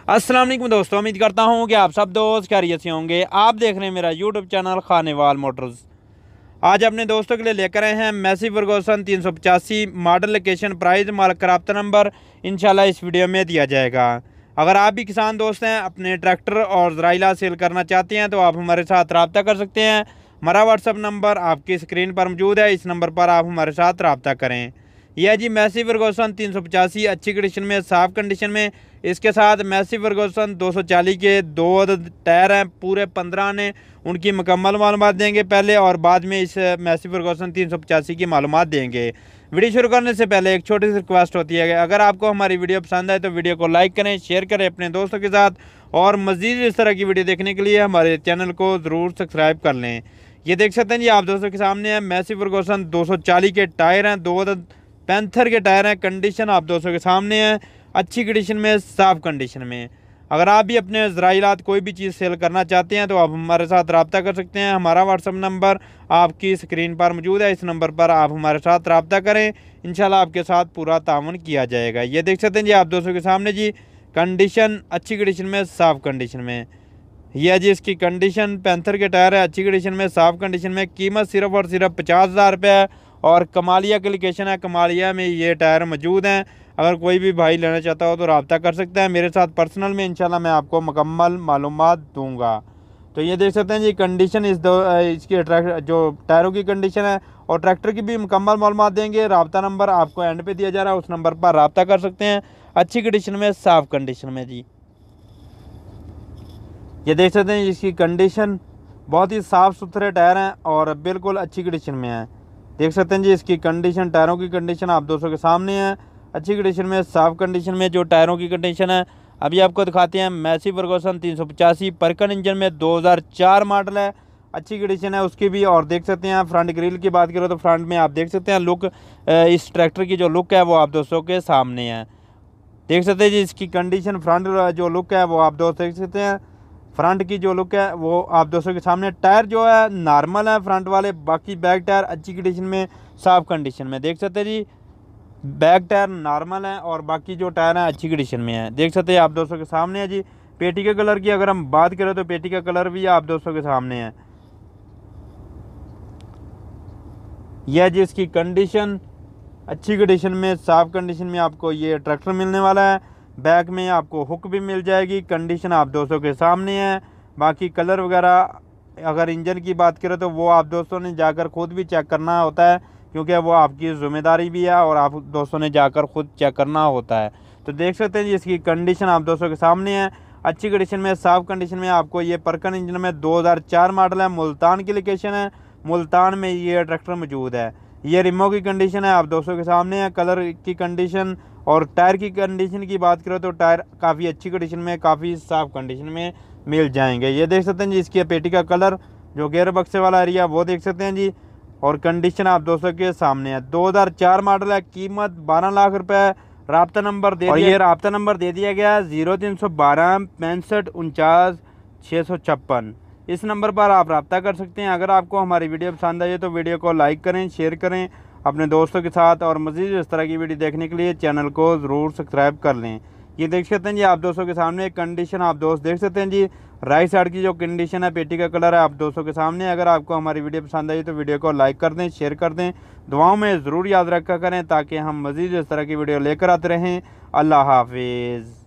अस्सलाम वालेकुम दोस्तों, उम्मीद करता हूँ कि आप सब दोस्त खैरियत से होंगे। आप देख रहे हैं मेरा यूट्यूब चैनल खानेवाल मोटर्स। आज अपने दोस्तों के लिए लेकर आए हैं Massey Ferguson 385 model, location, price, मालिक का रब्ता नंबर इंशाल्लाह इस वीडियो में दिया जाएगा। अगर आप भी किसान दोस्त हैं, अपने ट्रैक्टर और ज़राइला सेल करना चाहते हैं तो आप हमारे साथ रब्ता कर सकते हैं। हमारा व्हाट्सअप नंबर आपकी स्क्रीन पर मौजूद है, इस नंबर पर आप हमारे साथ रब्ता करें। यह जी मैसी फर्गूसन 385 अच्छी कंडीशन में, साफ़ कंडीशन में। इसके साथ मैसी फर्गूसन 240 के 2 टायर हैं, पूरे 15 ने। उनकी मुकम्मल मालूमात देंगे पहले, और बाद में इस मैसी फर्गूसन 385 की मालूमात देंगे। वीडियो शुरू करने से पहले एक छोटी सी रिक्वेस्ट होती है कि अगर आपको हमारी वीडियो पसंद आए तो वीडियो को लाइक करें, शेयर करें अपने दोस्तों के साथ, और मज़ीद इस तरह की वीडियो देखने के लिए हमारे चैनल को ज़रूर सब्सक्राइब कर लें। ये देख सकते हैं जी, आप दोस्तों के सामने है मैसी फर्गूसन 240 के टायर हैं, 2 पैंथर के टायर हैं। कंडीशन आप दोस्तों के सामने है, अच्छी कंडीशन में, साफ़ कंडीशन में। अगर आप भी अपने ज़राइलात कोई भी चीज़ सेल करना चाहते हैं तो आप हमारे साथ रब्ता कर सकते हैं। हमारा व्हाट्सअप नंबर आपकी स्क्रीन पर मौजूद है, इस नंबर पर आप हमारे साथ रब्ता करें, इंशाल्लाह आपके साथ पूरा ताउन किया जाएगा। ये देख सकते हैं जी, आप दोस्तों के सामने जी, कंडीशन अच्छी कंडीशन में, साफ़ कंडीशन में। यह जी इसकी कंडीशन, पैंथर के टायर है, अच्छी कंडीशन में, साफ़ कंडीशन में। कीमत सिर्फ और सिर्फ 50,000 रुपये है, और कमालिया की लोकेशन है, कमालिया में ये टायर मौजूद हैं। अगर कोई भी भाई लेना चाहता हो तो रब्ता कर सकता है मेरे साथ पर्सनल में, इंशाल्लाह मैं आपको मुकम्मल मालूमात दूंगा। तो ये देख सकते हैं जी, कंडीशन इसकी जो टायरों की कंडीशन है, और ट्रैक्टर की भी मुकम्मल मालूमात देंगे। रब्ता नंबर आपको एंड पे दिया जा रहा है, उस नंबर पर रब्ता कर सकते हैं। अच्छी कंडीशन में, साफ़ कंडीशन में जी। ये देख सकते हैं इसकी कंडीशन, बहुत ही साफ़ सुथरे टायर हैं और बिल्कुल अच्छी कंडीशन में है। देख सकते हैं जी, इसकी कंडीशन, टायरों की कंडीशन आप दोस्तों के सामने है, अच्छी कंडीशन में, साफ़ कंडीशन में। जो टायरों की कंडीशन है अभी आपको दिखाते हैं। मैसी फर्गूसन 385 परकन इंजन में, 2004 मॉडल है, अच्छी कंडीशन है उसकी भी। और देख सकते हैं फ्रंट ग्रिल की बात करें तो फ्रंट में आप देख सकते हैं लुक, इस ट्रैक्टर की जो लुक है वो आप दोस्तों के सामने है। देख सकते हैं जी, इसकी कंडीशन, फ्रंट जो लुक है वो आप दोस्त देख सकते हैं। फ्रंट की जो लुक है वो आप दोस्तों के सामने। टायर जो है नॉर्मल है फ्रंट वाले, बाकी बैक टायर अच्छी कंडीशन में, साफ़ कंडीशन में। देख सकते हैं जी, बैक टायर नॉर्मल है और बाकी जो टायर हैं अच्छी कंडीशन में है। देख सकते हैं आप दोस्तों के सामने है जी। पेटी के कलर की अगर हम बात करें तो पेटी का कलर भी आप दोस्तों के सामने है। यह जी इसकी कंडीशन, अच्छी कंडीशन में, साफ़ कंडीशन में आपको ये ट्रैक्टर मिलने वाला है। बैक में आपको हुक भी मिल जाएगी। कंडीशन आप दोस्तों के सामने है। बाकी कलर वगैरह अगर इंजन की बात करें तो वो आप दोस्तों ने जाकर खुद भी चेक करना होता है, क्योंकि वो आपकी ज़िम्मेदारी भी है और आप दोस्तों ने जाकर खुद चेक करना होता है। तो देख सकते हैं जी, इसकी कंडीशन आप दोस्तों के सामने है, अच्छी कंडीशन में, साफ़ कंडीशन में। आपको ये परकन इंजन में 2004 मॉडल है, मुल्तान की लोकेशन है, मुल्तान में ये ट्रैक्टर मौजूद है। ये रिमो की कंडीशन है आप दोस्तों के सामने है। कलर की कंडीशन और टायर की कंडीशन की बात करें तो टायर काफ़ी अच्छी कंडीशन में, काफ़ी साफ़ कंडीशन में मिल जाएंगे। ये देख सकते हैं जी, इसकी पेटी का कलर, जो गेयर बक्से वाला एरिया वो देख सकते हैं जी, और कंडीशन आप दोस्तों के सामने है। 2004 मॉडल है, कीमत 12 लाख रुपए है। राब्ता नंबर दे दिया, ये राब्ता नंबर दे दिया गया है 0312 65 49 656। इस नंबर पर आप रब्ता कर सकते हैं। अगर आपको हमारी वीडियो पसंद आई तो वीडियो को लाइक करें, शेयर करें अपने दोस्तों के साथ, और मज़ीद इस तरह की वीडियो देखने के लिए चैनल को ज़रूर सब्सक्राइब कर लें। ये देख सकते हैं जी, आप दोस्तों के सामने कंडीशन आप दोस्त देख सकते हैं जी। राइट साइड की जो कंडीशन है, पेटी का कलर है आप दोस्तों के सामने। अगर आपको हमारी वीडियो पसंद आई तो वीडियो को लाइक कर दें, शेयर कर दें, दुआओं में ज़रूर याद रखा करें, ताकि हम मज़ीद इस तरह की वीडियो लेकर आते रहें। अल्लाह हाफिज़।